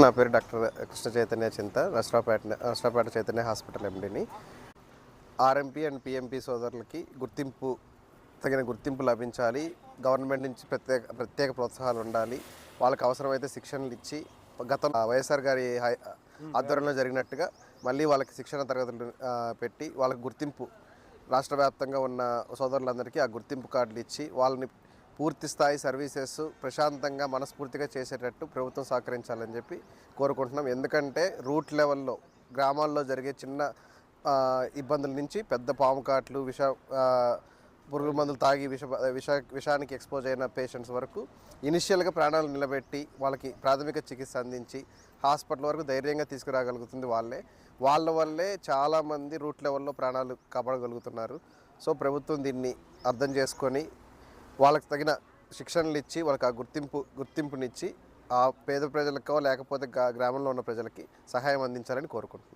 నా పేరు doctor Krishna Chaitanya Chinta, Narasaraopet Chaitanya hospital ఎండిని. ఆర్ఎంపీ అండ్ పిఎంపీ సోదరులకి తగిన గుర్తింపు లభించాలి. గవర్నమెంట్ నుంచి ప్రత్యేక ప్రోత్సాహాలు ఉండాలి. వాళ్ళకి అవసరమైతే శిక్షణలు ఇచ్చి, గత వైఎస్ఆర్ గారి ఆధ్వర్యంలో జరిగినట్టుగా మళ్ళీ వాళ్ళకి శిక్షణ తరగతులు పెట్టి వాళ్ళకి గుర్తింపు, రాష్ట్ర వ్యాప్తంగా ఉన్న సోదరులందరికీ ఆ గుర్తింపు కార్డులు ఇచ్చి వాళ్ళని పూర్తి స్థాయి సర్వీసెస్ ప్రశాంతంగా మనస్ఫూర్తిగా చేసేటట్టు ప్రభుత్వం సహకరించాలని చెప్పి కోరుకుంటున్నాం. ఎందుకంటే రూట్ లెవెల్లో గ్రామాల్లో జరిగే చిన్న ఇబ్బందుల నుంచి పెద్ద పాము కాట్లు, పురుగు మందులు తాగి విషానికి ఎక్స్పోజ్ అయిన పేషెంట్స్ వరకు ఇనిషియల్గా ప్రాణాలు నిలబెట్టి వాళ్ళకి ప్రాథమిక చికిత్స అందించి హాస్పిటల్ వరకు ధైర్యంగా తీసుకురాగలుగుతుంది వాళ్ళ వల్లే చాలామంది రూట్ లెవెల్లో ప్రాణాలు కాపాడగలుగుతున్నారు. సో ప్రభుత్వం దీన్ని అర్థం చేసుకొని వాళ్ళకి తగిన శిక్షణలు ఇచ్చి వాళ్ళకి ఆ గుర్తింపునిచ్చి ఆ పేద ప్రజలకో లేకపోతే గ్రామంలో ఉన్న ప్రజలకి సహాయం అందించాలని కోరుకుంటున్నాను.